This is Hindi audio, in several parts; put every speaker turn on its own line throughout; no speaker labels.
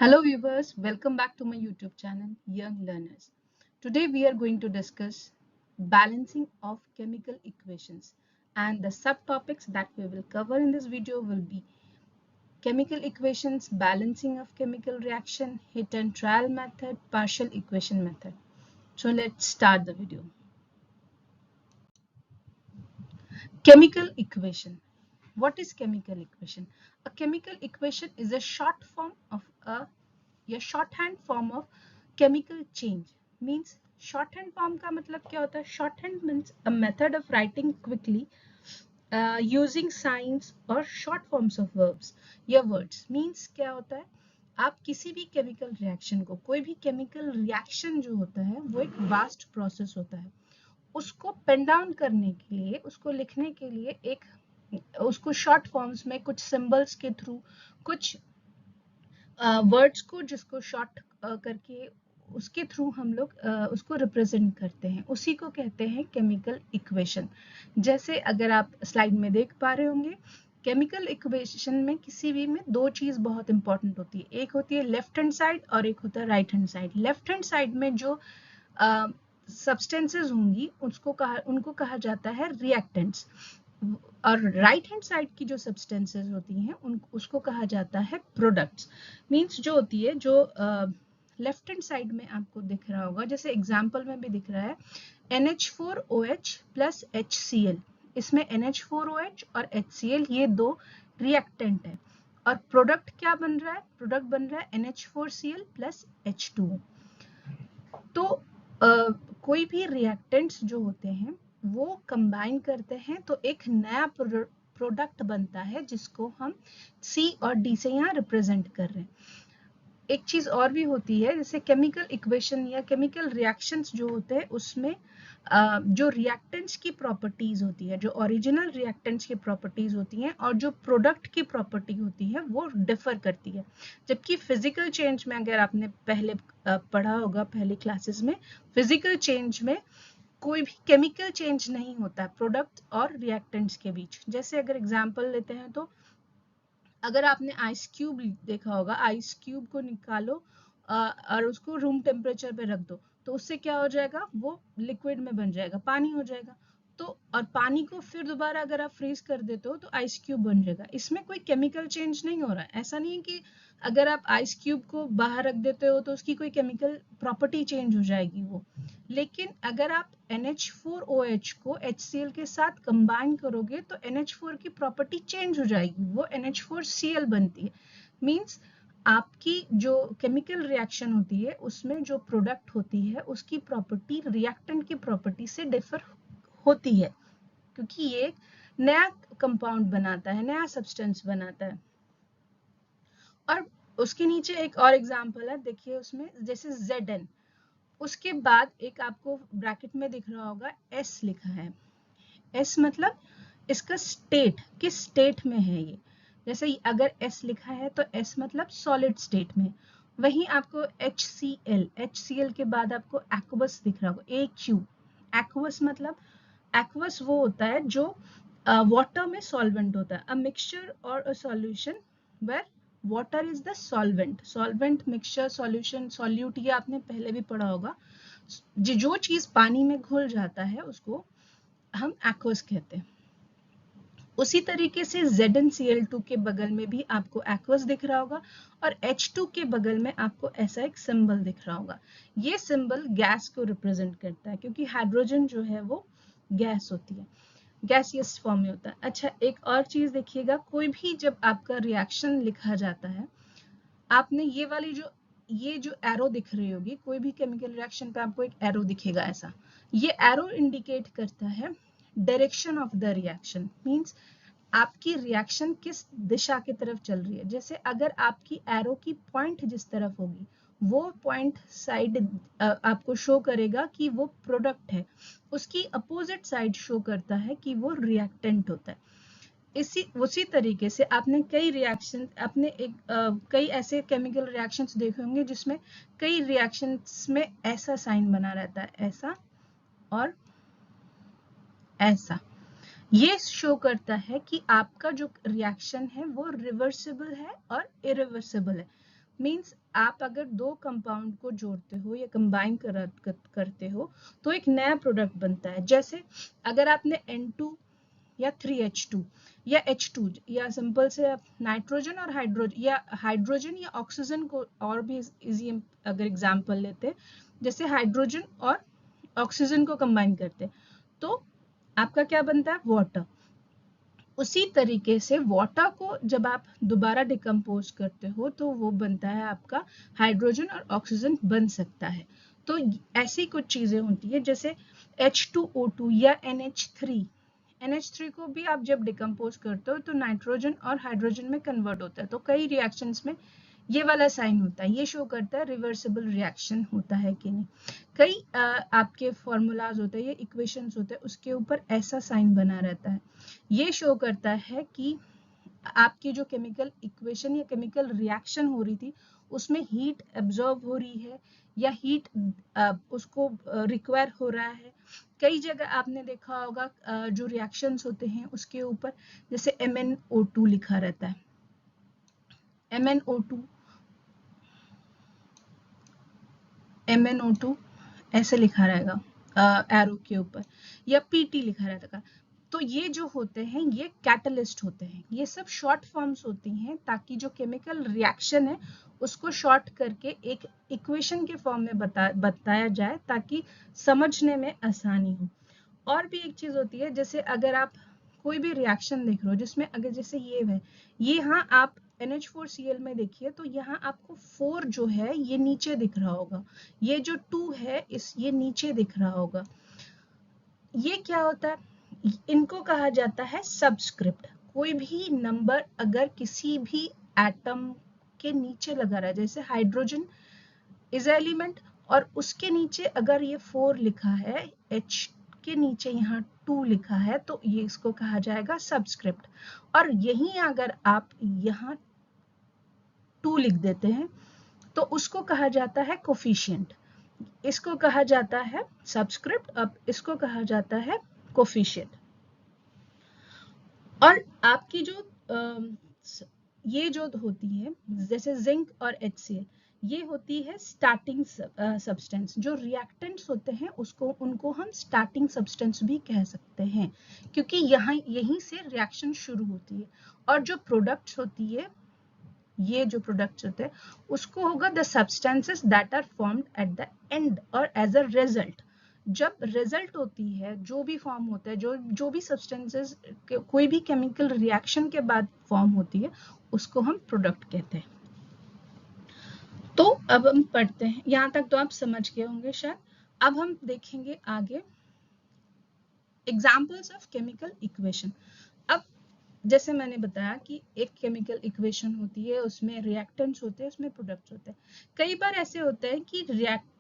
Hello viewers, welcome back to my YouTube channel Young Learners. Today we are going to discuss balancing of chemical equations, and the subtopics that we will cover in this video will be chemical equations, balancing of chemical reaction, hit and trial method, partial equation method. So let's start the video. Chemical equation. What is chemical equation? A chemical equation is a shorthand form of chemical change. Means shorthand form का मतलब क्या होता है? Shorthand means a method of writing quickly using signs or short forms of verbs या words. Means क्या होता है? आप किसी भी केमिकल रिएक्शन को, कोई भी केमिकल रिएक्शन जो होता है वो एक वास्ट प्रोसेस होता है. उसको पेन डाउन करने के लिए, उसको लिखने के लिए उसको शॉर्ट फॉर्म्स में कुछ सिंबल्स के थ्रू, कुछ वर्ड्स को जिसको शॉर्ट करके उसके थ्रू हम लोग उसको रिप्रेजेंट करते हैं, उसी को कहते हैं केमिकल इक्वेशन. जैसे अगर आप स्लाइड में देख पा रहे होंगे, केमिकल इक्वेशन में किसी भी में दो चीज बहुत इंपॉर्टेंट होती है. एक होती है लेफ्ट हैंड साइड और एक होता है right hand side. Left hand side में जो सब्सटेंसेस होंगी उनको कहा जाता है रिएक्टेंट्स, और राइट हैंड साइड की जो सब्सटेंसेस होती हैं उसको कहा जाता है प्रोडक्ट्स. मींस जो होती है, जो लेफ्ट हैंड साइड में आपको दिख रहा होगा, जैसे एग्जांपल में भी दिख रहा है NH4OH प्लस HCl. इसमें NH4OH और HCl ये दो रिएक्टेंट है, और प्रोडक्ट क्या बन रहा है? प्रोडक्ट बन रहा है NH4Cl प्लस H2O. तो कोई भी रिएक्टेंट्स जो होते हैं वो कंबाइन करते हैं तो एक नया प्रोडक्ट बनता है, जिसको हम C और D से यहाँ रिप्रेजेंट कर रहे हैं. एक चीज और भी होती है, जैसे केमिकल इक्वेशन या केमिकल रिएक्शंस जो होते हैं उसमें जो रिएक्टेंट्स की प्रॉपर्टीज होती है, जो ओरिजिनल रिएक्टेंट्स की प्रॉपर्टीज होती हैं और जो प्रोडक्ट की प्रॉपर्टी होती है वो डिफर करती है. जबकि फिजिकल चेंज में, अगर आपने पहले पढ़ा होगा पहले क्लासेस में, फिजिकल चेंज में कोई भी केमिकल चेंज नहीं होता प्रोडक्ट और रिएक्टेंट्स के बीच. जैसे अगर एग्जांपल लेते हैं तो अगर आपने आइस क्यूब देखा होगा, आइस क्यूब को निकालो और उसको रूम टेम्परेचर पे रख दो, तो उससे क्या हो जाएगा? वो लिक्विड में बन जाएगा, पानी हो जाएगा. तो और पानी को फिर दोबारा अगर आप फ्रीज कर देते हो तो आइस क्यूब बन जाएगा. इसमें कोई केमिकल चेंज नहीं हो रहा है. ऐसा नहीं है कि अगर आप आइस क्यूब को बाहर रख देते हो तो उसकी कोई केमिकल प्रॉपर्टी चेंज हो जाएगी वो. लेकिन अगर आप NH4OH को HCl के साथ कंबाइन करोगे तो NH4 की प्रॉपर्टी चेंज हो जाएगी, वो NH4Cl बनती है. मींस आपकी जो केमिकल रिएक्शन होती है उसमें जो प्रोडक्ट होती है उसकी प्रॉपर्टी रिएक्टेंट की प्रॉपर्टी से डिफर होती है, क्योंकि ये एक नया कंपाउंड बनाता है, नया सब्सटेंस बनाता है. और उसके नीचे एक और एग्जांपल है, देखिए उसमें जैसे Zn, उसके बाद एक आपको ब्रैकेट में दिख रहा होगा S लिखा है. S मतलब इसका स्टेट, किस स्टेट में है ये. जैसे अगर S लिखा है तो S मतलब सॉलिड स्टेट में. वहीं आपको HCl के बाद आपको एक्वस दिख रहा होगा, AQ. एक्वस मतलब, एक्वस वो होता है जो वाटर में सॉल्वेंट होता है. अ मिक्सचर और a solution where water is the solvent. Solvent, mixture, solution, solute, ये आपने पहले भी पढ़ा होगा. जो चीज पानी में घुल जाता है उसको हम एक्वस कहते हैं. उसी तरीके से ZnCl2 के बगल में भी आपको एक्वस दिख रहा होगा, और H2 के बगल में आपको ऐसा एक सिंबल दिख रहा होगा. ये सिंबल गैस को रिप्रेजेंट करता है, क्योंकि हाइड्रोजन जो है वो गैस होती है, गैसियस फॉर्म में होता है. अच्छा, एक और चीज देखिएगा, कोई भी जब आपका रिएक्शन लिखा जाता है, आपने ये जो एरो दिख रही होगी, कोई भी केमिकल रिएक्शन पे आपको एक एरो दिखेगा ऐसा. ये एरो इंडिकेट करता है direction of the reaction. Means आपकी रिएक्शन किस दिशा की तरफ चल रही है. जैसे अगर आपकी एरो की पॉइंट जिस तरफ होगी, वो पॉइंट साइड आपको शो करेगा कि वो प्रोडक्ट है. उसकी अपोजिट साइड शो करता है कि वो रिएक्टेंट होता है. उसी तरीके से आपने कई ऐसे केमिकल रिएक्शंस देखे होंगे जिसमें कई रिएक्शंस में ऐसा साइन बना रहता है, ऐसा और ऐसा. ये शो करता है कि आपका जो रिएक्शन है वो रिवर्सिबल है और इरिवर्सिबल है. मीन्स आप अगर दो कंपाउंड को जोड़ते हो या कंबाइन करते हो तो एक नया प्रोडक्ट बनता है। जैसे अगर आपने N2 या 3H2 या H2 या सिंपल से आप नाइट्रोजन और हाइड्रोजन या ऑक्सीजन को और भी इजी अगर एग्जांपल लेते हैं, जैसे हाइड्रोजन और ऑक्सीजन को कंबाइन करते हैं तो आपका क्या बनता है, वाटर। उसी तरीके से वाटर को जब आप दोबारा डिकम्पोज करते हो तो वो बनता है आपका हाइड्रोजन और ऑक्सीजन बन सकता है। तो ऐसी कुछ चीजें होती है जैसे H2O2 या NH3 को भी आप जब डिकम्पोज करते हो तो नाइट्रोजन और हाइड्रोजन में कन्वर्ट होता है। तो कई रिएक्शंस में ये वाला साइन होता है, ये शो करता है रिवर्सिबल रिएक्शन होता है कि नहीं। कई आपके फॉर्मूलाज होते हैं, ये इक्वेशंस होते हैं, उसके ऊपर ऐसा साइन बना रहता है। ये शो करता है कि आपकी जो केमिकल इक्वेशन या केमिकल रिएक्शन हो रही थी उसमें हीट एब्जॉर्ब हो रही है या हीट उसको रिक्वायर हो रहा है। कई जगह आपने देखा होगा जो रिएक्शंस होते हैं उसके ऊपर जैसे MnO2 लिखा रहता है, MnO2 ऐसे लिखा रहेगा एरो के ऊपर, या PT लिखा रहेगा। तो ये जो होते हैं ये कैटलिस्ट होते हैं, ये सब शॉर्ट फॉर्म्स होती हैं ताकि जो केमिकल रिएक्शन है उसको शॉर्ट करके एक इक्वेशन के फॉर्म में बताया जाए ताकि समझने में आसानी हो। और भी एक चीज होती है, जैसे अगर आप कोई भी रिएक्शन देख रहे हो जिसमें अगर जैसे ये है, ये यहाँ आप NH4Cl में देखिए तो यहाँ आपको 4 जो है ये नीचे दिख रहा होगा, ये जो 2 है ये नीचे दिख रहा होगा। ये क्या होता है, इनको कहा जाता है सबस्क्रिप्ट। कोई भी नंबर अगर किसी भी एटम के नीचे लगा रहा है, जैसे हाइड्रोजन इज एलिमेंट और उसके नीचे अगर ये 4 लिखा है, H के नीचे यहाँ 2 लिखा है, तो ये इसको कहा जाएगा सबस्क्रिप्ट। और यहीं अगर आप यहाँ 2 लिख देते हैं तो उसको कहा जाता है कोफिशिएंट। इसको कहा जाता है सबस्क्रिप्ट, अब इसको कहा जाता है कोफिशिएंट। और आपकी जो ये जो होती है जैसे जिंक और HCl, ये होती है स्टार्टिंग सब्सटेंस। जो रिएक्टेंट्स होते हैं उनको हम स्टार्टिंग सब्सटेंस भी कह सकते हैं क्योंकि यहीं से रिएक्शन शुरू होती है। और जो प्रोडक्ट्स होती है, ये जो प्रोडक्ट्स होते हैं उसको होगा the substances that are formed at the end और एज अ रिजल्ट। जब रिजल्ट होती है, जो भी फॉर्म होता है, जो भी सब्सटेंसेस कोई भी केमिकल रिएक्शन के बाद फॉर्म होती है उसको हम प्रोडक्ट कहते हैं। तो अब हम पढ़ते हैं, यहाँ तक तो आप समझ गए होंगे शायद। अब हम देखेंगे आगे एग्जाम्पल्स ऑफ केमिकल इक्वेशन। अब जैसे मैंने बताया कि एक केमिकल इक्वेशन होती है, उसमें रिएक्टेंट्स होते हैं, उसमें प्रोडक्ट्स होते हैं। कई बार ऐसे होता है कि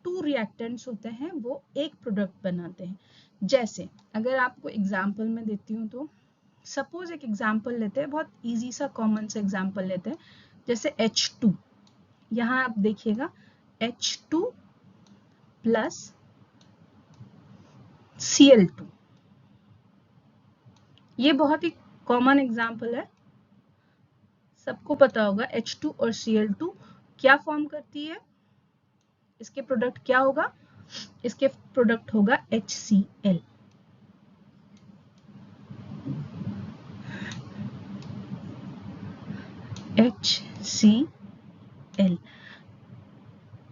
टू रिएक्टेंट्स होते हैं वो एक प्रोडक्ट बनाते हैं। जैसे अगर आपको एग्जाम्पल में देती हूँ तो सपोज एक एग्जाम्पल लेते हैं, बहुत इजी सा कॉमन सा एग्जाम्पल लेते हैं, जैसे H2। यहाँ आप देखिएगा H2 प्लस Cl2, ये बहुत ही कॉमन एग्जाम्पल है, सबको पता होगा। H2 और Cl2 क्या फॉर्म करती है, इसके प्रोडक्ट क्या होगा, इसके प्रोडक्ट होगा HCl। HCl।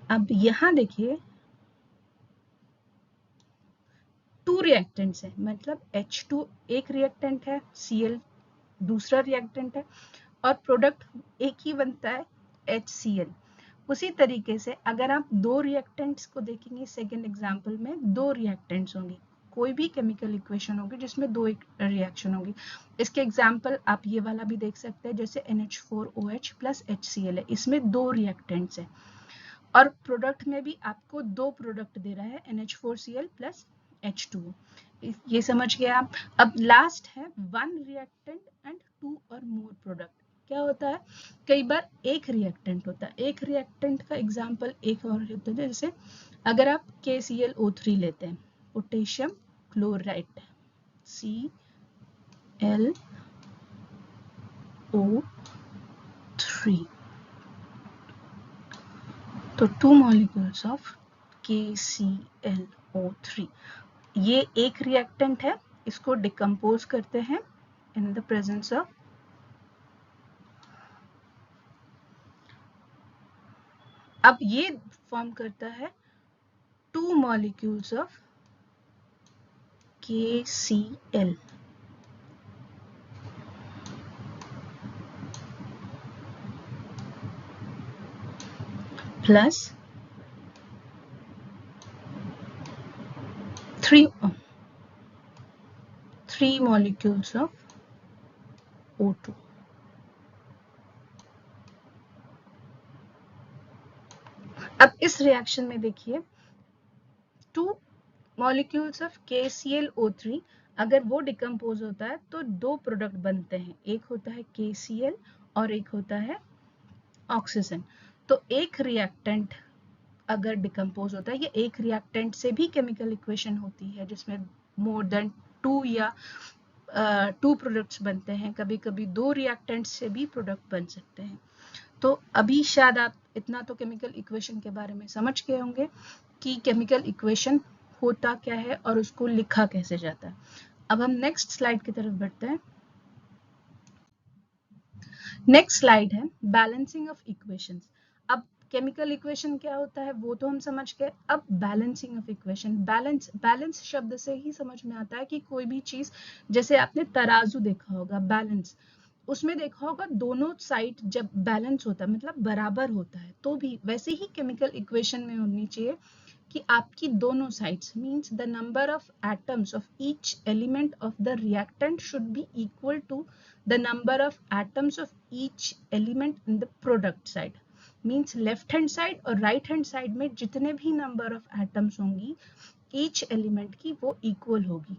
अब यहां देखिए टू रिएक्टेंट्स है, मतलब H2 एक रिएक्टेंट है, Cl दूसरा रिएक्टेंट है, और प्रोडक्ट एक ही बनता है HCl। उसी तरीके से अगर आप दो रिएक्टेंट्स को देखेंगे, सेकेंड एग्जाम्पल में दो रिएक्टेंट्स होंगे, कोई भी केमिकल इक्वेशन होगी जिसमें दो रिएक्शन होगी। इसके एग्जाम्पल आप ये वाला भी देख सकते हैं, जैसे NH4OH प्लस HCl है, इसमें दो रिएक्टेंट्स है और प्रोडक्ट में भी आपको दो प्रोडक्ट दे रहा है, NH4Cl प्लस H2O। ये समझ गए आप। अब लास्ट है वन रिएक्टेंट एंड टू और मोर प्रोडक्ट। क्या होता है, कई बार एक रिएक्टेंट होता है, एक रिएक्टेंट का एग्जाम्पल एक और होता है, जैसे अगर आप KClO3 लेते हैं, पोटेशियम क्लोराइड ClO3, तो 2 मॉलिक्यूल्स ऑफ KClO3, ये एक रिएक्टेंट है, इसको डिकम्पोज करते हैं इन द प्रेजेंस ऑफ अब ये फॉर्म करता है 2 molecules of KCl plus 3 molecules of O2. अब इस रिएक्शन में देखिए 2 molecules of KClO3 अगर वो डिकम्पोज होता है तो दो प्रोडक्ट बनते हैं, एक होता है KCl और एक होता है ऑक्सीजन। तो एक रिएक्टेंट अगर डिकम्पोज होता है, ये एक रिएक्टेंट से भी केमिकल इक्वेशन होती है जिसमें मोर देन 2 या 2 प्रोडक्ट्स बनते हैं, कभी कभी 2 रिएक्टेंट्स से भी प्रोडक्ट बन सकते हैं। तो अभी शायद आप इतना तो केमिकल इक्वेशन के बारे में समझ गए होंगे कि केमिकल इक्वेशन होता क्या है और उसको लिखा कैसे जाता है। अब हम नेक्स्ट स्लाइड की तरफ बढ़ते हैं। नेक्स्ट स्लाइड है बैलेंसिंग ऑफ इक्वेशंस। अब केमिकल इक्वेशन क्या होता है वो तो हम समझ गए। अब बैलेंसिंग ऑफ इक्वेशन, बैलेंस शब्द से ही समझ में आता है कि कोई भी चीज, जैसे आपने तराजू देखा होगा, बैलेंस, उसमें देखा होगा दोनों साइड जब बैलेंस होता है मतलब बराबर होता है, तो भी वैसे ही केमिकल इक्वेशन में होनी चाहिए कि आपकी दोनों sides means the number of atoms of each element of the reactant should be equal to the number of atoms of each element in the product side. Means left hand side और राइट हैंड साइड में जितने भी नंबर ऑफ एटम्स होंगी ईच एलिमेंट की, वो इक्वल होगी।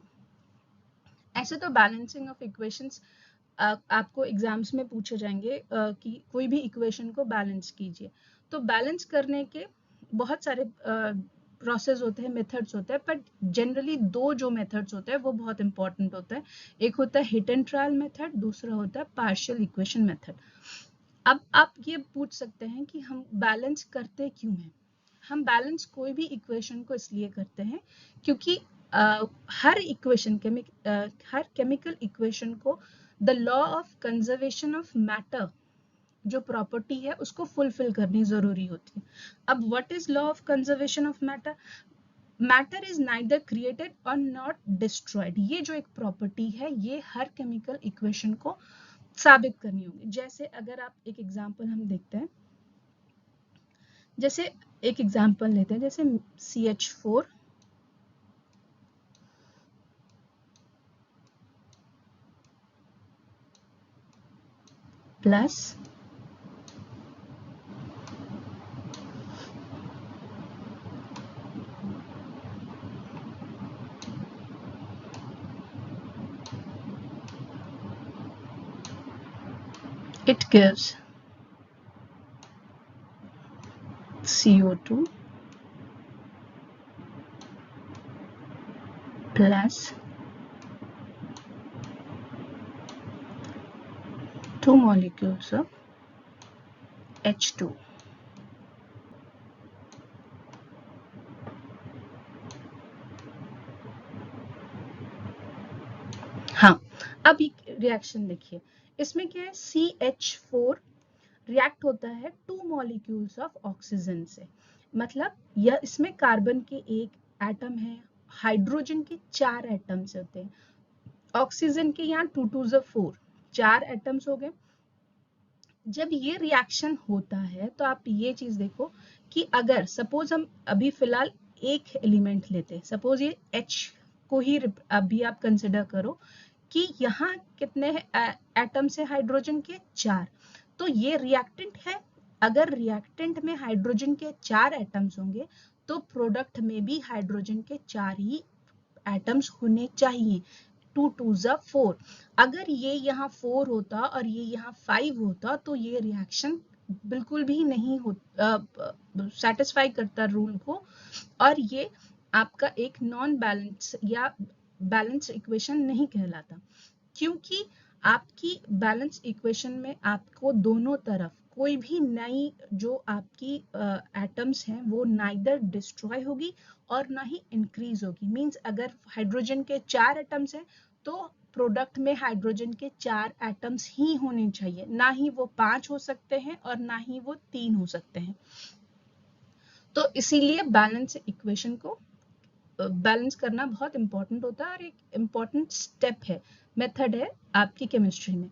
ऐसे तो बैलेंसिंग ऑफ इक्वेशंस आपको एग्जाम्स में पूछे जाएंगे कि कोई भी इक्वेशन को बैलेंस कीजिए। तो बैलेंस करने के बहुत सारे प्रोसेस होते हैं, मेथड्स होते हैं, बट जनरली दो जो मेथड्स होते हैं वो बहुत इंपॉर्टेंट होता है। एक होता है हिट एंड ट्रायल मेथड, दूसरा होता है पार्शियल इक्वेशन मेथड। अब आप ये पूछ सकते हैं कि हम बैलेंस करते क्यों हैं। हम बैलेंस कोई भी इक्वेशन को इसलिए करते हैं क्योंकि हर केमिकल इक्वेशन को the law of conservation of matter जो प्रॉपर्टी है उसको फुलफिल करनी जरूरी होती है। अब what is law of conservation of matter? Matter is neither created और नॉट डिस्ट्रॉयड। ये जो एक प्रॉपर्टी है ये हर केमिकल इक्वेशन को साबित करनी होगी। जैसे अगर आप एक एग्जांपल हम देखते हैं, जैसे एक एग्जांपल लेते हैं, जैसे CH4 plus it gives CO2 plus 2 molecules of H2. हाँ, अब एक रिएक्शन देखिए, इसमें क्या है, CH4 रिएक्ट होता है 2 मॉलिक्यूल्स ऑफ ऑक्सीजन से। मतलब यह इसमें कार्बन के एक एटम है, हाइड्रोजन के 4 एटम्स होते हैं, ऑक्सीजन के यहाँ 2 2 4 4 एटम्स हो गए। जब ये रिएक्शन होता है तो आप ये चीज देखो कि अगर सपोज हम अभी फिलहाल एक एलिमेंट लेते हैं, सपोज ये H को ही अभी आप कंसिडर करो कि यहाँ कितने एटम्स है हाइड्रोजन के? 4। तो ये रिएक्टेंट है। अगर रिएक्टेंट में हाइड्रोजन के 4 एटम्स होंगे तो प्रोडक्ट में भी हाइड्रोजन के 4 ही एटम्स होने चाहिए। 2 2 4। अगर ये यहाँ 4 होता और ये यहाँ 5 होता तो ये रिएक्शन बिल्कुल भी नहीं सेटिस्फाई करता रूल को, और ये आपका एक नॉन बैलेंस या बैलेंस इक्वेशन नहीं कहलाता, क्योंकि आपकी बैलेंस इक्वेशन में आपको दोनों तरफ कोई भी नई जो आपकी एटम्स हैं वो नाइदर डिस्ट्रॉय होगी और ना ही इंक्रीज होगी। मींस अगर हाइड्रोजन के 4 एटम्स हैं तो प्रोडक्ट में हाइड्रोजन के 4 एटम्स ही होने चाहिए, ना ही वो 5 हो सकते हैं और ना ही वो 3 हो सकते हैं। तो इसीलिए बैलेंस इक्वेशन को बैलेंस करना बहुत इंपॉर्टेंट होता है और एक इम्पॉर्टेंट स्टेप है, मेथड है आपकी केमिस्ट्री में।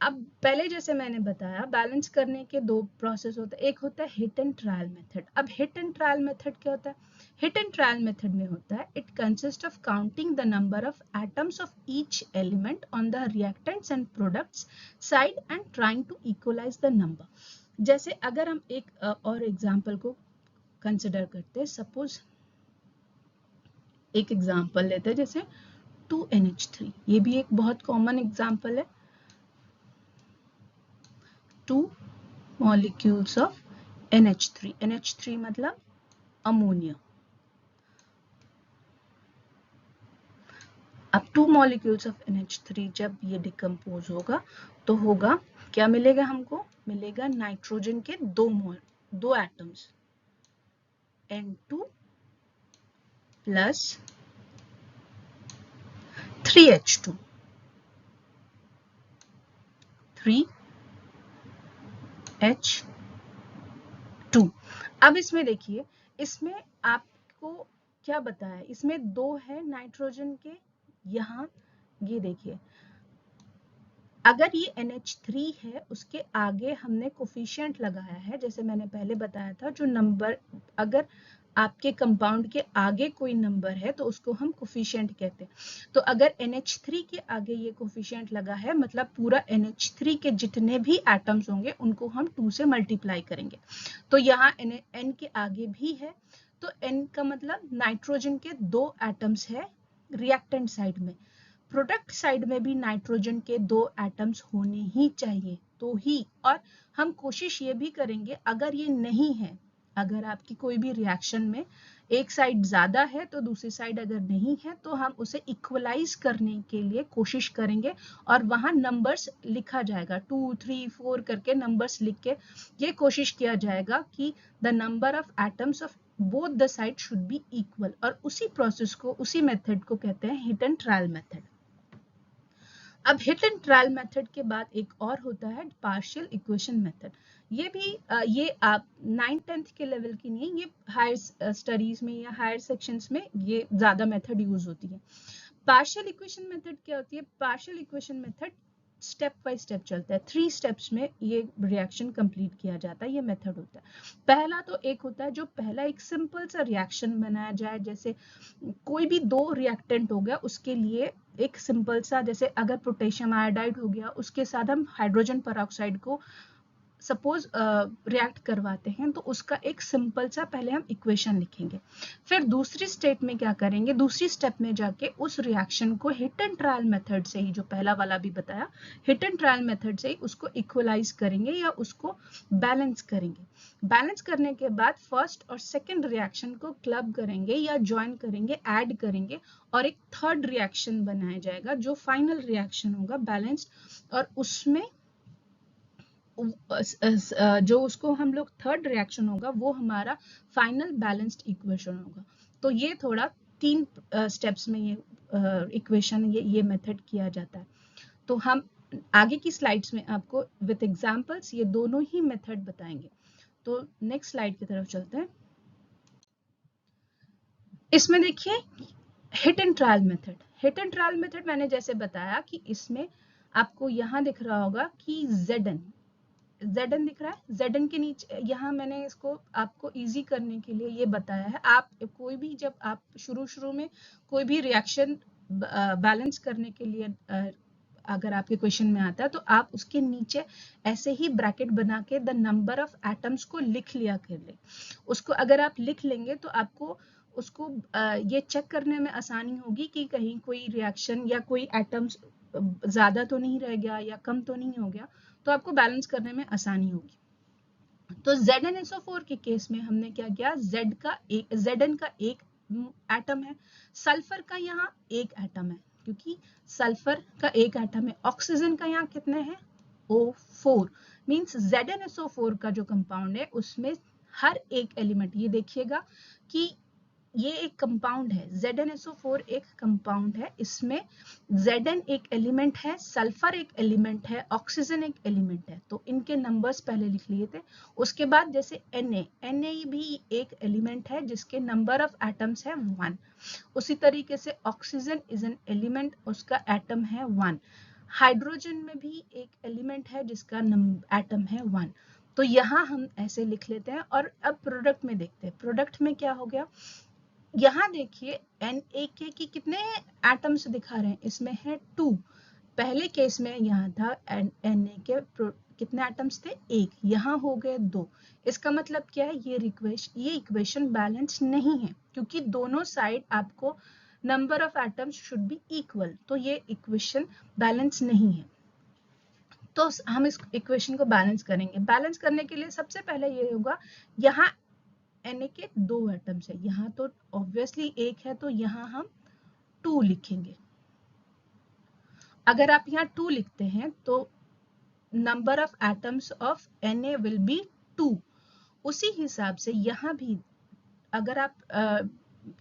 अब पहले जैसे मैंने बताया बैलेंस करने के 2 प्रोसेस होते हैं, एक होता है हिट एंड ट्रायल मेथड। अब हिट एंड ट्रायल मेथड क्या होता है? हिट एंड ट्रायल मेथड में होता है it consist of counting the number of atoms of each element on the reactants and products side and trying to equalize the number. जैसे अगर हम एक और एग्जांपल को कंसिडर करते हैं, सपोज एक एग्जांपल लेते हैं जैसे 2NH3, ये भी एक बहुत कॉमन एग्जांपल है। 2 molecules of NH3, NH3 मतलब अमोनिया। अब 2 molecules of NH3 जब ये डिकम्पोज होगा तो होगा क्या मिलेगा हमको? मिलेगा नाइट्रोजन के दो atoms N2 plus 3H2 3H2। अब इसमें देखिए, इसमें आपको क्या बताया, इसमें 2 है नाइट्रोजन के, यहाँ ये देखिए अगर ये NH3 है उसके आगे हमने कोफिशिएंट लगाया है, जैसे मैंने पहले बताया था जो नंबर अगर आपके कंपाउंड के आगे कोई नंबर है तो उसको हम कोफिशिएंट कहते हैं। तो अगर NH3 के आगे ये कोफिशिएंट लगा है मतलब पूरा NH3 के जितने भी एटम्स होंगे उनको हम 2 से मल्टीप्लाई करेंगे। तो यहाँ N के आगे भी है तो N का मतलब नाइट्रोजन के 2 एटम्स है रिएक्टेंट साइड में। प्रोडक्ट साइड में भी नाइट्रोजन के 2 एटम्स होने ही चाहिए तो ही, और हम कोशिश ये भी करेंगे अगर ये नहीं है, अगर आपकी कोई भी रिएक्शन में एक साइड ज्यादा है तो दूसरी साइड अगर नहीं है तो हम उसे इक्वलाइज करने के लिए कोशिश करेंगे और वहां नंबर्स लिखा जाएगा 2, 3, 4 करके नंबर्स लिख के ये कोशिश किया जाएगा कि the number of atoms of both the side should be equal. और उसी प्रोसेस को, उसी मेथड को कहते हैं हिट एंड ट्रायल मेथड। अब हिट एंड ट्रायल मेथड के बाद एक और होता है पार्शियल इक्वेशन मेथड। ये भी ये आप 9th-10th के लेवल की नहीं, ये हायर स्टडीज में या हायर सेक्शंस में ये ज्यादा मेथड यूज होती है। पार्शियल इक्वेशन मेथड क्या होती है? Partial equation method step by step चलता है, 3 स्टेप्स में ये रिएक्शन कंप्लीट किया जाता है, ये मेथड होता है। पहला तो एक होता है जो पहला एक सिंपल सा रिएक्शन बनाया जाए, जैसे कोई भी 2 रिएक्टेंट हो गया उसके लिए एक सिंपल सा, जैसे अगर पोटेशियम आयोडाइड हो गया उसके साथ हम हाइड्रोजन पेरोक्साइड को सपोज रिएक्ट करवाते हैं तो उसका एक सिंपल सा पहले हम इक्वेशन लिखेंगे। फिर दूसरी स्टेप में क्या करेंगे, दूसरी स्टेप में जाके उस रिएक्शन को हिट एंड ट्रायल मेथड से ही, जो पहला वाला भी बताया, हिट एंड ट्रायल मेथड से ही उसको इक्वलाइज करेंगे या उसको बैलेंस करेंगे। बैलेंस करने के बाद फर्स्ट और सेकेंड रिएक्शन को क्लब करेंगे या ज्वाइन करेंगे, ऐड करेंगे और एक थर्ड रिएक्शन बनाया जाएगा जो फाइनल रिएक्शन होगा बैलेंस्ड, और उसमें जो उसको हम लोग थर्ड रिएक्शन होगा वो हमारा फाइनल बैलेंस्ड इक्वेशन होगा। तो ये थोड़ा 3 स्टेप्स में ये इक्वेशन ये मेथड किया जाता है। तो हम आगे की स्लाइड्स में आपको विथ एग्जांपल्स ये दोनों ही मेथड बताएंगे। तो नेक्स्ट स्लाइड की तरफ चलते हैं। इसमें देखिए hit and trial method. Hit and trial method मैंने जैसे बताया कि इसमें आपको यहाँ दिख रहा होगा कि Zn दिख रहा है, Zn के नीचे यहाँ मैंने इसको आपको इजी करने के लिए ये बताया है। आप कोई भी, जब आप शुरू में कोई भी रिएक्शन बैलेंस करने के लिए अगर आपके क्वेश्चन में आता है तो आप उसके नीचे ऐसे ही ब्रैकेट बना के द नंबर ऑफ एटम्स को लिख लिया कर ले। उसको अगर आप लिख लेंगे तो आपको उसको ये चेक करने में आसानी होगी कि कहीं कोई रिएक्शन या कोई एटम्स ज्यादा तो नहीं रह गया या कम तो नहीं हो गया, तो आपको बैलेंस करने में आसानी होगी। तो ZnSO4 के केस में हमने क्या किया, Zn का एक एटम है, सल्फर का यहाँ एक एटम है, क्योंकि सल्फर का एक एटम है। ऑक्सीजन का यहाँ कितने हैं? O4, मीन्स ZnSO4 का जो कंपाउंड है उसमें हर एक एलिमेंट, ये देखिएगा कि ये एक कंपाउंड है, ZnSO4 एक कंपाउंड है, इसमें Zn एक एलिमेंट है, सल्फर एक एलिमेंट है, ऑक्सीजन एक एलिमेंट है, तो इनके नंबर्स पहले लिख लिए थे। उसके बाद जैसे Na भी एक एलिमेंट है जिसके नंबर ऑफ एटम्स है 1। उसी तरीके से ऑक्सीजन इज एन एलिमेंट, उसका एटम है 1। हाइड्रोजन में भी एक एलिमेंट है जिसका एटम है 1। तो यहाँ हम ऐसे लिख लेते हैं। और अब प्रोडक्ट में देखते हैं, प्रोडक्ट में क्या हो गया। यहाँ देखिए NaK की कितने एटम्स दिखा रहे हैं, इसमें है 2। पहले केस में यहाँ था Na के कितने एटम्स थे, 1, यहाँ हो गए 2। इसका मतलब क्या है, ये इक्वेशन बैलेंस नहीं है, क्योंकि दोनों साइड आपको number of atoms should be equal, तो ये इक्वेशन बैलेंस नहीं है। तो हम इस इक्वेशन को बैलेंस करेंगे। बैलेंस करने के लिए सबसे पहले ये होगा, यहाँ Na के 2 एटम्स है, यहाँ तो ऑब्वियसली 1 है, तो यहाँ हम 2 लिखेंगे। अगर आप यहाँ 2 लिखते हैं तो number of atoms of Na will be 2। उसी हिसाब से यहाँ भी अगर आप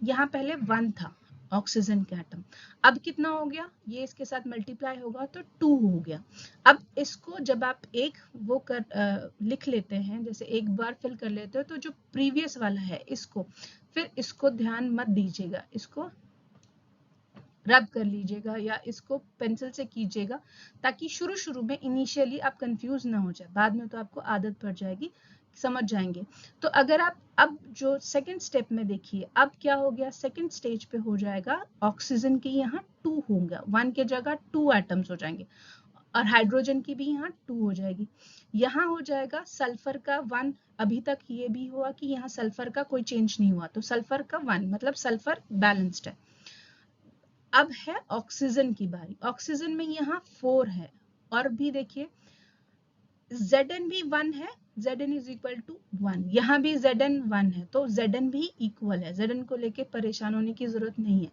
यहाँ पहले 1 था ऑक्सीजन का एटम, अब कितना हो गया, ये इसके साथ मल्टीप्लाई होगा तो 2 हो गया। अब इसको जब आप एक वो लिख लेते हैं, जैसे एक बार फिल कर लेते हो, तो जो प्रीवियस वाला है इसको फिर इसको ध्यान मत दीजिएगा, इसको रब कर लीजिएगा या इसको पेंसिल से कीजिएगा, ताकि शुरू में इनिशियली आप कंफ्यूज ना हो जाए, बाद में तो आपको आदत पड़ जाएगी, समझ जाएंगे। तो अगर आप अब जो सेकंड स्टेप में देखिए, अब क्या हो गया, सेकंड स्टेज पे हो जाएगा ऑक्सीजन की यहाँ 2 होगा, 1 के जगह 2 एटम्स हो जाएंगे, और हाइड्रोजन की भी यहाँ 2 हो जाएगी। यहाँ हो जाएगा सल्फर का 1। अभी तक ये भी हुआ कि यहाँ सल्फर का कोई चेंज नहीं हुआ, तो सल्फर का 1 मतलब सल्फर बैलेंस्ड है। अब है ऑक्सीजन की बारी। ऑक्सीजन में यहाँ 4 है, और भी देखिए Zn भी 1 है, Zn इज इक्वल टू 1, यहाँ भी Zn 1 है, तो Zn भी इक्वल है, Zn को लेके परेशान होने की जरूरत नहीं है।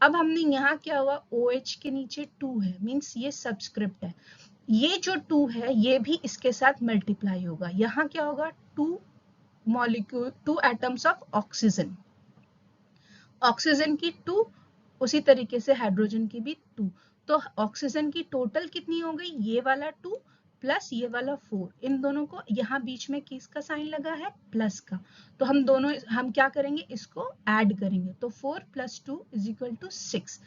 अब हमने यहाँ क्या हुआ, OH के नीचे 2 है, मीन्स ये सबस्क्रिप्ट है, ये जो 2 है ये भी इसके साथ मल्टीप्लाई होगा, यहाँ क्या होगा, 2 molecule 2 atoms of oxygen, oxygen की 2, उसी तरीके से हाइड्रोजन की भी 2। तो ऑक्सीजन की टोटल कितनी हो गई, ये वाला 2 प्लस ये वाला 4, इन दोनों को यहाँ बीच में किसका साइन लगा है, प्लस का, तो हम क्या करेंगे, इसको ऐड करेंगे, तो 4 + 2 = 6।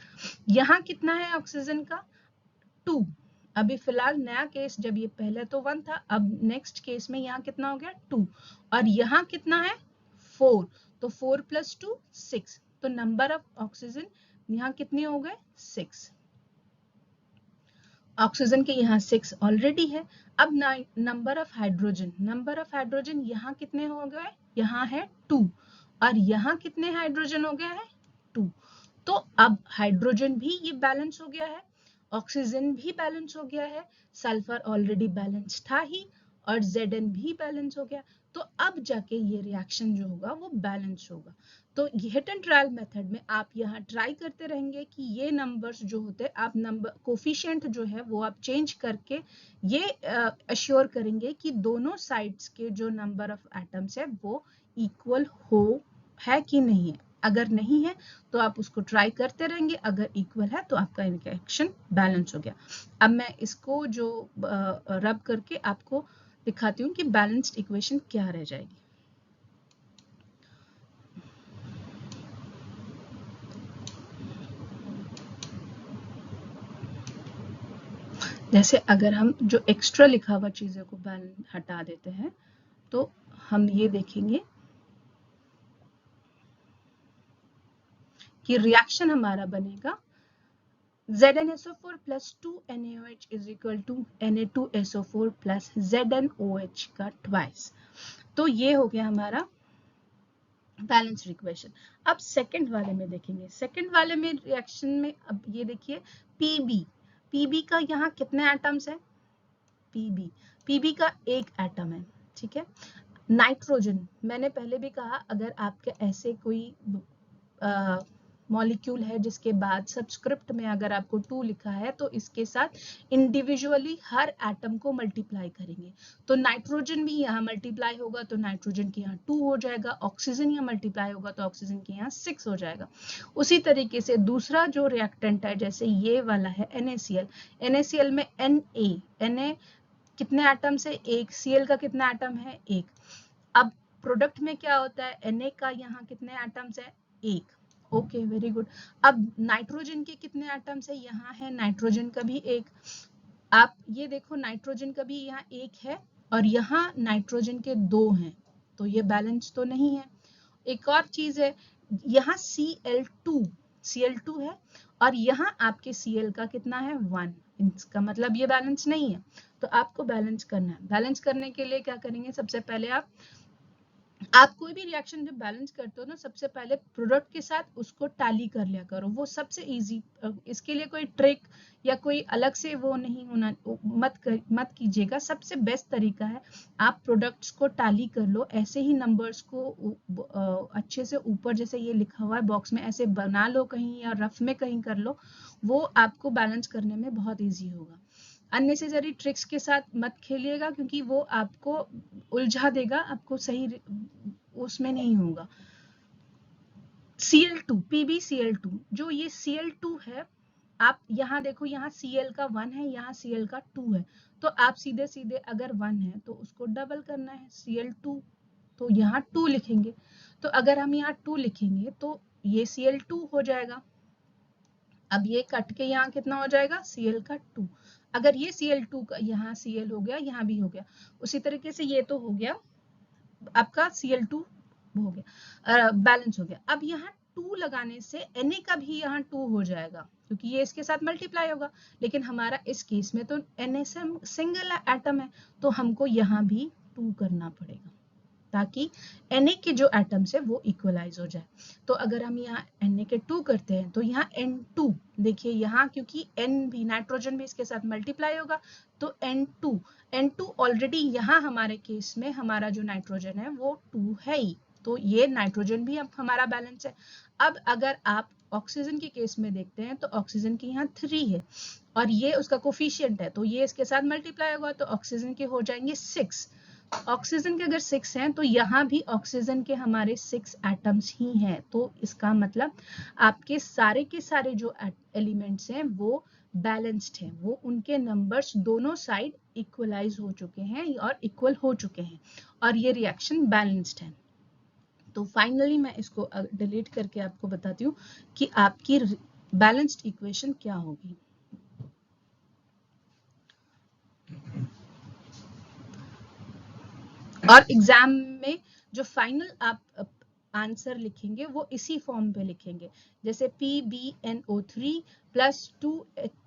यहाँ कितना है ऑक्सीजन का, 2। अभी फिलहाल नया केस, जब ये पहले तो 1 था, अब नेक्स्ट केस में यहाँ कितना हो गया, 2, और यहाँ कितना है, 4, तो 4 + 2 6, तो नंबर ऑफ ऑक्सीजन यहाँ कितने हो गए, 6। ऑक्सीजन के यहाँ 6 ऑलरेडी है। अब नंबर ऑफ हाइड्रोजन यहाँ कितने हो गए, यहाँ है 2, और यहाँ कितने हाइड्रोजन हो गया है, 2। तो अब हाइड्रोजन भी ये बैलेंस हो गया है, ऑक्सीजन भी बैलेंस हो गया है, सल्फर ऑलरेडी बैलेंस था ही, और Zn भी बैलेंस हो गया। तो अब जाके ये रिएक्शन जो होगा वो बैलेंस होगा। तो हिट एंड ट्रायल मेथड में आप यहाँ ट्राई करते रहेंगे कि ये नंबर्स जो होते हैं, आप नंबर कोफिशिएंट जो है वो आप चेंज करके ये अश्योर करेंगे कि दोनों साइड्स के जो नंबर ऑफ एटम्स है वो इक्वल है कि नहीं है। अगर नहीं है तो आप उसको ट्राई करते रहेंगे, अगर इक्वल है तो आपका रिएक्शन बैलेंस हो गया। अब मैं इसको जो रब करके आपको दिखाती हूँ कि बैलेंस्ड इक्वेशन क्या रह जाएगी। जैसे अगर हम जो एक्स्ट्रा लिखा हुआ चीज़ों को हटा देते हैं, तो हम ये देखेंगे कि रिएक्शन हमारा बनेगा ZnSO4 + 2NaOH = Na2SO4 + ZnOH का ट्वाइस। तो ये हो गया हमारा बैलेंस्ड इक्वेशन। अब सेकंड वाले में देखेंगे, सेकंड वाले में रिएक्शन में अब ये देखिए पीबी का यहाँ कितने एटम्स है, पीबी का 1 एटम है, ठीक है। नाइट्रोजन, मैंने पहले भी कहा, अगर आपके ऐसे कोई मॉलिक्यूल है जिसके बाद सबस्क्रिप्ट में अगर आपको 2 लिखा है तो इसके साथ इंडिविजुअली हर एटम को मल्टीप्लाई करेंगे। तो नाइट्रोजन भी यहाँ मल्टीप्लाई होगा तो नाइट्रोजन के यहाँ 2 हो जाएगा, ऑक्सीजन यहाँ मल्टीप्लाई होगा तो ऑक्सीजन के यहाँ 6 हो जाएगा। उसी तरीके से दूसरा जो रिएक्टेंट है जैसे ये वाला है NaCl, NaCl में Na कितने एटम्स है? 1। Cl का कितना एटम है? 1। अब प्रोडक्ट में क्या होता है? Na का यहाँ कितने एटम्स है? 1। Okay, very good. अब नाइट्रोजन के कितने एटम्स है? यहाँ है नाइट्रोजन का भी 1। आप ये देखो नाइट्रोजन का भी यहाँ 1 है और यहाँ नाइट्रोजन के 2 हैं, तो ये बैलेंस तो नहीं है। एक और चीज है, यहाँ Cl2 है और यहाँ आपके Cl का कितना है? 1। इसका मतलब ये बैलेंस नहीं है, तो आपको बैलेंस करना है। बैलेंस करने के लिए क्या करेंगे? सबसे पहले आप कोई भी रिएक्शन जब बैलेंस करते हो ना, सबसे पहले प्रोडक्ट के साथ उसको टैली कर लिया करो, वो सबसे इजी। इसके लिए कोई ट्रिक या कोई अलग से वो नहीं होना, मत कीजिएगा। सबसे बेस्ट तरीका है आप प्रोडक्ट्स को टैली कर लो, ऐसे ही नंबर्स को अच्छे से ऊपर जैसे ये लिखा हुआ है बॉक्स में ऐसे बना लो कहीं या रफ में कहीं कर लो, वो आपको बैलेंस करने में बहुत ईजी होगा। अननेसेसरी ट्रिक्स के साथ मत खेलिएगा क्योंकि वो आपको उलझा देगा, आपको सही उसमें नहीं होगा। Cl2, PbCl2, जो ये Cl2 है, आप यहाँ देखो, यहाँ Cl का 1 है, यहाँ Cl का 2 है, तो आप सीधे सीधे अगर 1 है तो उसको डबल करना है Cl2, तो यहाँ 2 लिखेंगे। तो अगर हम यहाँ 2 लिखेंगे तो ये Cl2 हो जाएगा। अब ये कट के यहाँ कितना हो जाएगा? Cl का 2। अगर ये Cl2 का यहाँ Cl हो गया, यहाँ भी हो गया, उसी तरीके से ये तो हो गया आपका Cl2 हो गया, बैलेंस हो गया। अब यहाँ 2 लगाने से Na का भी यहाँ 2 हो जाएगा क्योंकि ये इसके साथ मल्टीप्लाई होगा, लेकिन हमारा इस केस में तो Na सिंगल एटम है, तो हमको यहाँ भी 2 करना पड़ेगा ताकि Na के जो एटम्स है वो इक्वलाइज हो जाए। तो अगर हम यहाँ Na के 2 करते हैं तो यहाँ N2, देखिए यहाँ क्योंकि N भी नाइट्रोजन भी इसके साथ मल्टीप्लाई होगा तो N2 ऑलरेडी यहाँ हमारे केस में हमारा जो नाइट्रोजन है वो 2 है ही, तो ये नाइट्रोजन भी अब हमारा बैलेंस है। अब अगर आप ऑक्सीजन के केस में देखते हैं तो ऑक्सीजन के यहाँ 3 है और ये उसका कोफिशिएंट है, तो ये इसके साथ मल्टीप्लाई होगा तो ऑक्सीजन के हो जाएंगे 6। ऑक्सीजन के अगर 6 हैं तो यहाँ भी ऑक्सीजन के हमारे 6 एटम्स ही हैं, तो इसका मतलब आपके सारे के सारे जो एलिमेंट्स हैं वो बैलेंस्ड हैं, वो उनके नंबर्स दोनों साइड इक्वलाइज हो चुके हैं और इक्वल हो चुके हैं और ये रिएक्शन बैलेंस्ड है। तो फाइनली मैं इसको डिलीट करके आपको बताती हूँ कि आपकी बैलेंस्ड इक्वेशन क्या होगी। और एग्जाम में जो फाइनल आप आंसर लिखेंगे वो इसी फॉर्म पे लिखेंगे, जैसे PbNO3 plus 2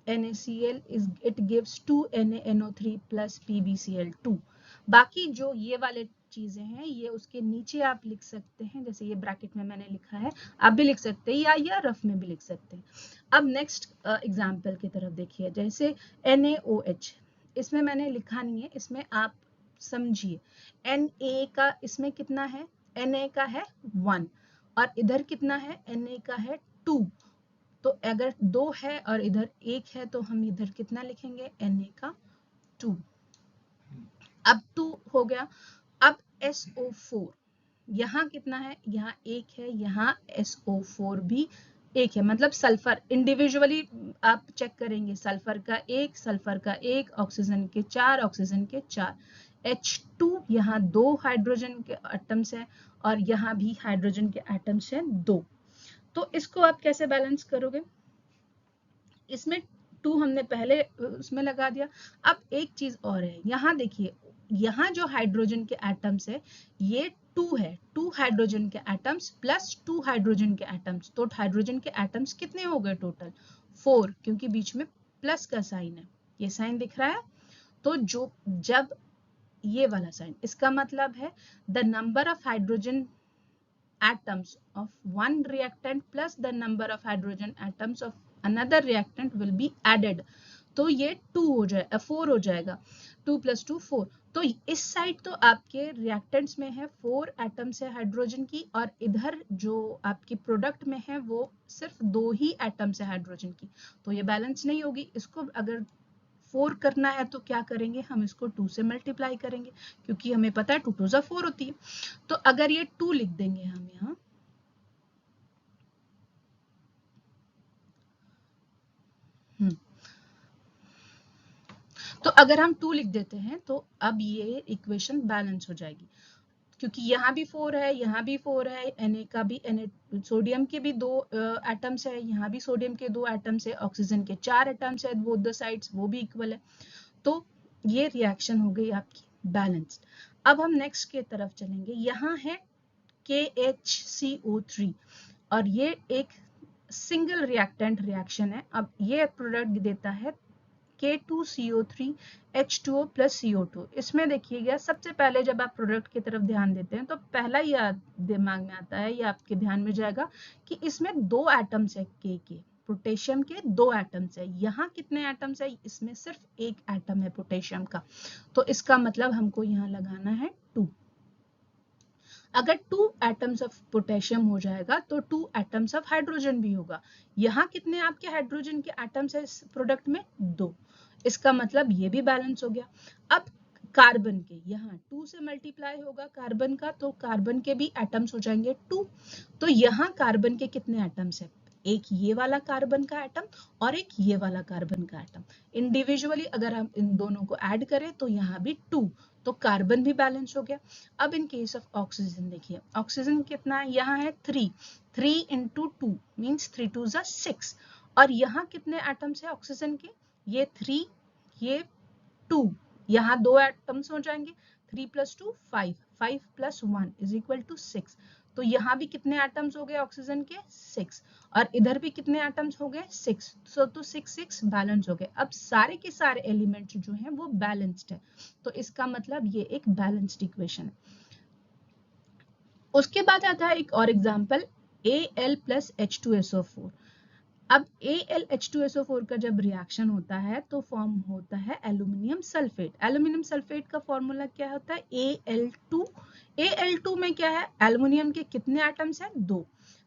NaCl it gives 2 NaNO3 plus PbCl2। बाकी जो ये वाले चीजें हैं ये उसके नीचे आप लिख सकते हैं, जैसे ये ब्रैकेट में मैंने लिखा है आप भी लिख सकते हैं या रफ में भी लिख सकते हैं। अब नेक्स्ट एग्जाम्पल की तरफ देखिए, जैसे NaOH, इसमें मैंने लिखा नहीं है, इसमें आप समझिए। Na का इसमें कितना है? Na का है 1 और इधर कितना है? Na का है 2। तो अगर 2 है और इधर 1 है तो हम इधर कितना लिखेंगे? Na का 2। अब 2 हो गया। अब SO4 यहाँ कितना है? यहाँ 1 है, यहाँ SO4 भी 1 है, मतलब सल्फर इंडिविजुअली आप चेक करेंगे, सल्फर का 1, सल्फर का 1, ऑक्सीजन के 4, ऑक्सीजन के 4, H2 यहाँ 2 हाइड्रोजन के एटम्स हैं और यहाँ भी हाइड्रोजन के एटम्स हैं 2। तो इसको आप कैसे बैलेंस करोगे? इसमें 2 हमने पहले उसमें लगा दिया। अब एक चीज और है, यहाँ देखिए, यहाँ जो हाइड्रोजन के एटम्स है ये 2 है, 2 हाइड्रोजन के एटम्स प्लस 2 हाइड्रोजन के एटम्स, तो हाइड्रोजन के एटम्स कितने हो गए टोटल? 4, क्योंकि बीच में प्लस का साइन है, ये साइन दिख रहा है। तो जब ये वाला साइन, इसका मतलब है the number of hydrogen atoms of one reactant plus the number of hydrogen atoms of another reactant will be added, तो ये 2 हो जाए 4 हो जाएगा। 2 + 2 4। तो इस साइड तो आपके रिएक्टेंट्स में है 4 एटम्स है हाइड्रोजन की, और इधर जो आपकी प्रोडक्ट में है वो सिर्फ 2 ही एटम्स है हाइड्रोजन की, तो ये बैलेंस नहीं होगी। इसको अगर 4 करना है तो क्या करेंगे, हम इसको 2 से मल्टीप्लाई करेंगे, क्योंकि हमें पता है 2 × 2 = 4 होती है। तो अगर ये 2 लिख देंगे हम यहाँ, तो अगर हम 2 लिख देते हैं तो अब ये इक्वेशन बैलेंस हो जाएगी, क्योंकि यहाँ भी 4 है, यहाँ भी 4 है, Na का भी, सोडियम के भी 2 एटम्स है, यहाँ भी सोडियम के 2 एटम्स है, ऑक्सीजन के 4 एटम्स है, बोथ द साइड्स, वो भी इक्वल है। तो ये रिएक्शन हो गई आपकी बैलेंस्ड। अब हम नेक्स्ट के तरफ चलेंगे। यहाँ है KHCO3 और ये एक सिंगल रिएक्टेंट रिएक्शन है। अब ये प्रोडक्ट देता है K2CO3 H2O + CO2। इसमें देखिएगा, सबसे पहले जब आप प्रोडक्ट की तरफ ध्यान देते हैं तो पहला ये दिमाग में आता है, ये आपके ध्यान में जाएगा कि इसमें 2 एटम्स है के पोटेशियम के 2 एटम्स है। यहाँ कितने एटम्स है, इसमें सिर्फ 1 एटम है पोटेशियम का, तो इसका मतलब हमको यहाँ लगाना है 2। अगर 2 एटम्स ऑफ पोटेशियम हो जाएगा तो 2 एटम्स ऑफ हाइड्रोजन भी होगा। यहाँ कितने आपके हाइड्रोजन के एटम्स है इस प्रोडक्ट में, 2। इसका मतलब ये भी बैलेंस हो गया। अब कार्बन के यहाँ 2 से मल्टीप्लाई होगा कार्बन का, तो कार्बन के भी एटम्स हो जाएंगे 2। तो यहाँ कार्बन के कितने एटम्स है, एक ये वाला कार्बन का एटम और एक ये वाला कार्बन का एटम। इंडिविजुअली अगर हम इन दोनों को ऐड करें तो यहाँ भी 2, तो कार्बन भी बैलेंस हो गया। अब इन केस ऑफ ऑक्सीजन देखिए, ऑक्सीजन कितना है, यहाँ है 3 × 2 मीन्स 3 × 2 = 6। और यहाँ कितने एटम्स है ऑक्सीजन के, ये 3 ये 2, यहाँ 2 एटम्स हो जाएंगे, 3 + 2 5, 5 + 1 = 6। तो यहाँ भी कितने एटम्स हो गए ऑक्सीजन के, 6, और इधर भी कितने एटम्स हो गए, 6। तो 6 6 बैलेंस हो गए। अब सारे के सारे एलिमेंट्स जो हैं वो बैलेंस्ड है, तो इसका मतलब ये एक बैलेंस्ड इक्वेशन है। उसके बाद आता है एक और एग्जांपल, Al + H2SO4। अब AlH2SO4 का जब रिएक्शन होता है तो फॉर्म होता है एल्यूमिनियम सल्फेट। एल्यूमिनियम सल्फेट का फॉर्मूला क्या होता है, Al2। Al2 में क्या है, एल्यूमिनियम के कितने एटम्स हैं, 2।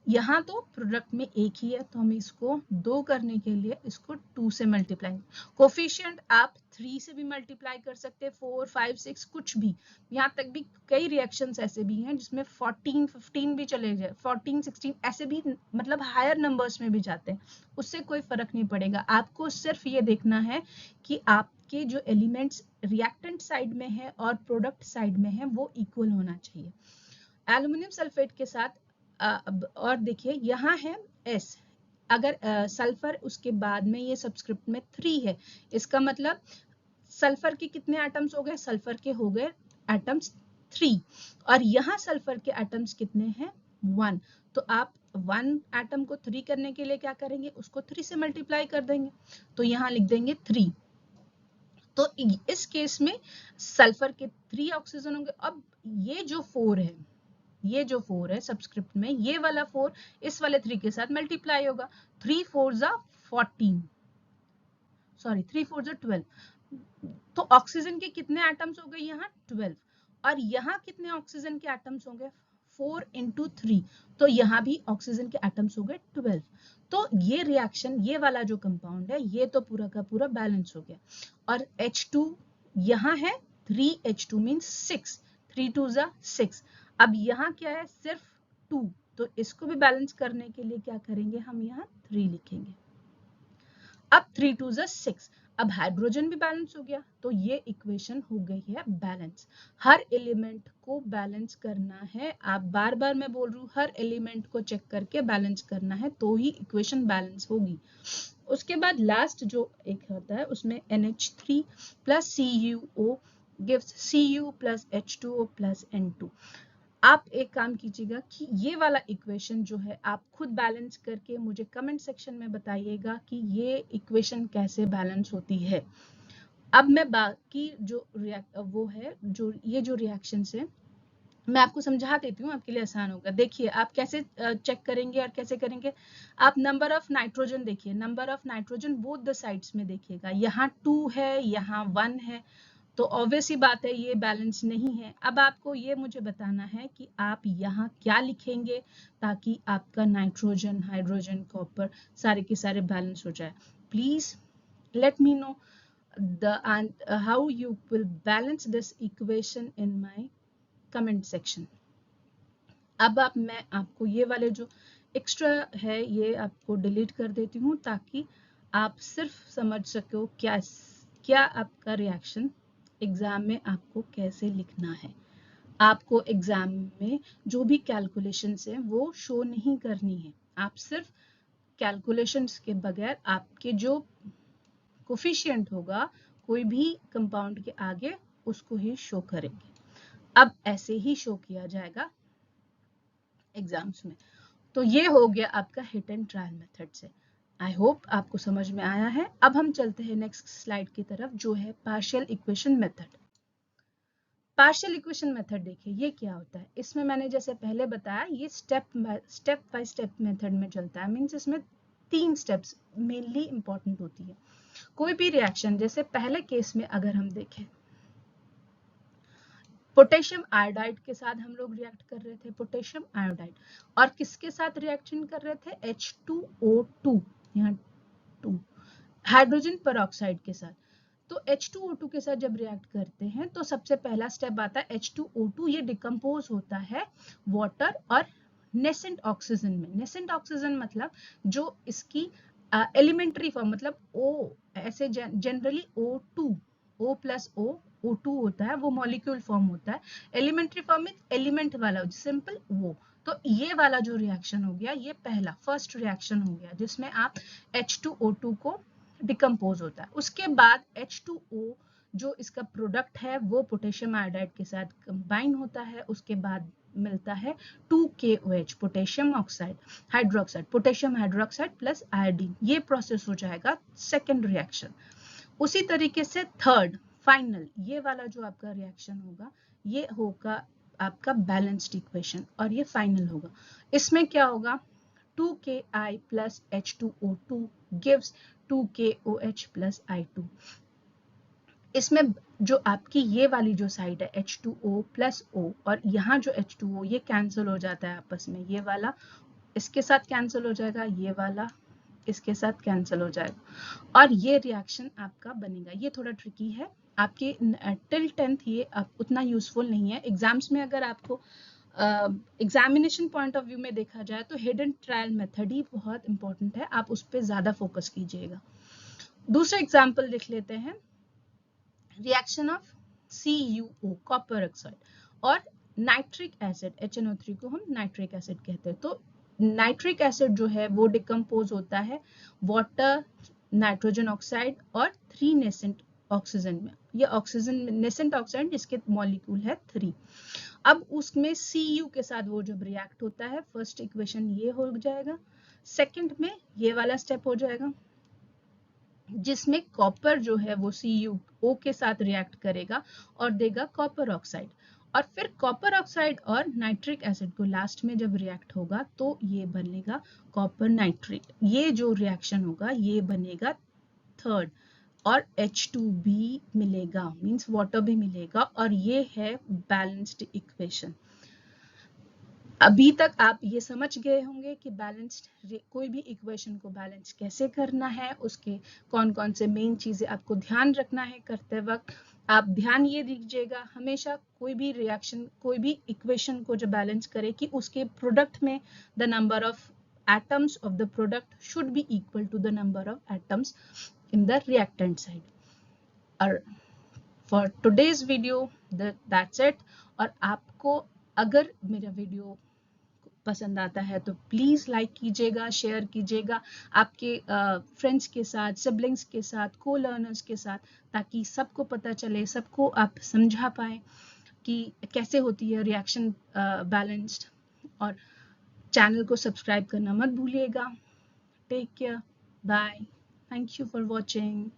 यहाँ तो प्रोडक्ट में एक ही है, तो हम इसको 2 करने के लिए इसको 2 से मल्टीप्लाई, कोफिशिएंट आप 3 से भी मल्टीप्लाई कर सकते हैं, 4 5 6 कुछ भी। यहाँ तक भी कई रिएक्शंस ऐसे भी हैं जिसमें 14 15 भी चले जाए, 14 16 ऐसे भी, मतलब हायर नंबर्स में भी जाते हैं, उससे कोई फर्क नहीं पड़ेगा। आपको सिर्फ ये देखना है कि आपके जो एलिमेंट्स रिएक्टेंट साइड में है और प्रोडक्ट साइड में है वो इक्वल होना चाहिए। एल्यूमिनियम सल्फेट के साथ और देखिए यहाँ है S, अगर सल्फर उसके बाद में ये सबस्क्रिप्ट में 3 है, इसका मतलब सल्फर के कितने एटम्स हो गए, सल्फर के हो गए एटम्स 3, और यहाँ सल्फर के एटम्स कितने हैं, 1। तो आप 1 एटम को 3 करने के लिए क्या करेंगे, उसको 3 से मल्टीप्लाई कर देंगे, तो यहाँ लिख देंगे 3। तो इस केस में सल्फर के 3 ऑक्सीजन होंगे। अब ये जो 4 है, ये जो 4 है सबस्क्रिप्ट में, ये वाला 4 इस वाले 3 के साथ मल्टीप्लाई होगा, 3 4 = 14, सॉरी 3 4 = 12। तो ऑक्सीजन के कितने एटम्स हो गए, यहाँ 12, और यहाँ कितने ऑक्सीजन के एटम्स होंगे, 4 × 3, तो यहाँ भी ऑक्सीजन के एटम्स हो गए 12। तो ये रिएक्शन, ये वाला जो कंपाउंड है, ये तो पूरा का पूरा बैलेंस हो गया। और H2 यहाँ है 3H2 मीन्स 6, 3 2 = 6। अब यहाँ क्या है, सिर्फ 2, तो इसको भी बैलेंस करने के लिए क्या करेंगे, हम यहाँ 3 लिखेंगे। अब 3 2 = 6, अब हाइड्रोजन भी बैलेंस हो गया, तो ये इक्वेशन हो गई है बैलेंस। हर एलिमेंट को बैलेंस करना है, आप बार बार मैं बोल रही हूँ, हर एलिमेंट को चेक करके बैलेंस करना है, तो ही इक्वेशन बैलेंस होगी। उसके बाद लास्ट जो एक होता है उसमें NH3 + CuO gives Cu + H2O + N2। आप एक काम कीजिएगा कि ये वाला इक्वेशन जो है आप खुद बैलेंस करके मुझे कमेंट सेक्शन में बताइएगा कि ये इक्वेशन कैसे बैलेंस होती है। अब मैं बाकी जो वो है, जो ये जो रिएक्शंस है मैं आपको समझा देती हूँ, आपके लिए आसान होगा। देखिए आप कैसे चेक करेंगे और कैसे करेंगे। आप नंबर ऑफ नाइट्रोजन देखिए, number of nitrogen both the sides में देखिएगा, यहाँ 2 है, यहाँ 1 है, तो ऑब्वियस ही बात है ये बैलेंस नहीं है। अब आपको ये मुझे बताना है कि आप यहाँ क्या लिखेंगे ताकि आपका नाइट्रोजन, हाइड्रोजन, कॉपर सारे के सारे बैलेंस हो जाए। Please let me know how you will balance this equation in my comment section. अब मैं आपको ये वाले जो एक्स्ट्रा है ये आपको डिलीट कर देती हूँ ताकि आप सिर्फ समझ सको क्या आपका रिएक्शन एग्जाम में आपको कैसे लिखना है। आपको एग्जाम में जो भी कैलकुलेशंस है वो शो नहीं करनी है। आप सिर्फ कैलकुलेशंस के बगैर आपके जो कोफिशिएंट होगा कोई भी कंपाउंड के आगे उसको ही शो करेंगे। अब ऐसे ही शो किया जाएगा एग्जाम्स में। तो ये हो गया आपका हिट एंड ट्रायल मेथड से। आई होप आपको समझ में आया है। अब हम चलते हैं नेक्स्ट स्लाइड की तरफ जो है partial equation method. Partial equation method देखिए ये क्या होता है। इसमें मैंने जैसे पहले बताया ये स्टेप बाय स्टेप मेथड में चलता है। मींस इसमें 3 स्टेप्स मेनली इंपॉर्टेंट होती है। कोई भी रिएक्शन जैसे पहले केस में अगर हम देखें पोटेशियम आयोडाइड के साथ हम लोग रिएक्ट कर रहे थे, पोटेशियम आयोडाइड, और किसके साथ रिएक्शन कर रहे थे, H2O2, यहाँ 2 हाइड्रोजन पेरोक्साइड के साथ। तो H2O2 के साथ जब रिएक्ट करते हैं तो सबसे पहला स्टेप आता है H2O2, ये डिकम्पोज होता है वाटर और नेसेंट ऑक्सीजन में। नेसेंट ऑक्सीजन मतलब जो इसकी एलिमेंट्री फॉर्म, मतलब O ऐसे generally O2 O plus O2 होता है, वो मॉलिक्यूल फॉर्म होता है। एलिमेंट्री फॉर्म में एलिमेंट वाला सिंपल वो। तो ये वाला जो रिएक्शन हो गया ये पहला फर्स्ट रिएक्शन हो गया जिसमें आप H2O2 को डिकम्पोज होता है। उसके बाद H2O जो इसका प्रोडक्ट है वो पोटेशियम आयोडाइड के साथ कंबाइन होता है। उसके बाद मिलता है 2KOH potassium oxide hydroxide, potassium hydroxide plus iodine. ये प्रोसेस हो जाएगा सेकेंड रिएक्शन। उसी तरीके से थर्ड फाइनल ये वाला जो आपका रिएक्शन होगा ये होगा आपका बैलेंस्ड इक्वेशन और ये फाइनल होगा। इसमें क्या होगा 2Ki plus H2O2 gives 2KOH plus I2। इसमें जो आपकी ये वाली जो साइड है H2O plus O और यहाँ जो H2O ये कैंसिल हो जाता है आपस में, ये वाला इसके साथ कैंसिल हो जाएगा, ये वाला इसके साथ कैंसिल हो जाएगा और ये रिएक्शन आपका बनेगा। ये थोड़ा ट्रिकी है आपके टिल 10th, ये उतना यूजफुल नहीं है एग्जाम्स में। अगर आपको एग्जामिनेशन पॉइंट ऑफ व्यू में देखा जाए तो हिडन ट्रायल मेथड ही बहुत इंपॉर्टेंट है, आप उस पर ज्यादा फोकस कीजिएगा। दूसरा एग्जाम्पल देख लेते हैं, reaction of CuO copper oxide और नाइट्रिक एसिड HNO3 को हम नाइट्रिक एसिड कहते हैं। तो नाइट्रिक एसिड जो है वो डिकम्पोज होता है वाटर, नाइट्रोजन ऑक्साइड और 3 नेसेंट ऑक्सीजन में। ये ऑक्सीजन नेसेंट ऑक्साइड जिसके मॉलिक्यूल है 3। अब उसमें Cu के साथ वो जब रिएक्ट होता है फर्स्ट इक्वेशन ये हो जाएगा, सेकंड में ये वाला स्टेप हो जाएगा जिसमें कॉपर जो है वो CuO के साथ रिएक्ट करेगा और देगा कॉपर ऑक्साइड, और फिर कॉपर ऑक्साइड और नाइट्रिक एसिड को लास्ट में जब रिएक्ट होगा तो ये बनेगा कॉपर नाइट्रेट। ये जो रिएक्शन होगा ये बनेगा थर्ड और H2 भी मिलेगा, मींस वाटर भी मिलेगा, और ये है बैलेंस्ड इक्वेशन। अभी तक आप ये समझ गए होंगे कि बैलेंस्ड कोई भी इक्वेशन को बैलेंस कैसे करना है, उसके कौन कौन से मेन चीजें आपको ध्यान रखना है करते वक्त। आप ध्यान ये दीजिएगा हमेशा कोई भी रिएक्शन कोई भी इक्वेशन को जब बैलेंस करे कि उसके प्रोडक्ट में the number of atoms of the product should be equal to the number of atoms in the reactant side. और for today's video that's it. और आपको अगर मेरा वीडियो पसंद आता है तो प्लीज लाइक कीजिएगा, शेयर कीजिएगा आपके फ्रेंड्स के साथ, सिबलिंग्स के साथ, को लर्नर्स के साथ, ताकि सबको पता चले, सबको आप समझा पाए कि कैसे होती है रिएक्शन बैलेंस्ड। और चैनल को सब्सक्राइब करना मत भूलिएगा। Take care, bye, thank you for watching.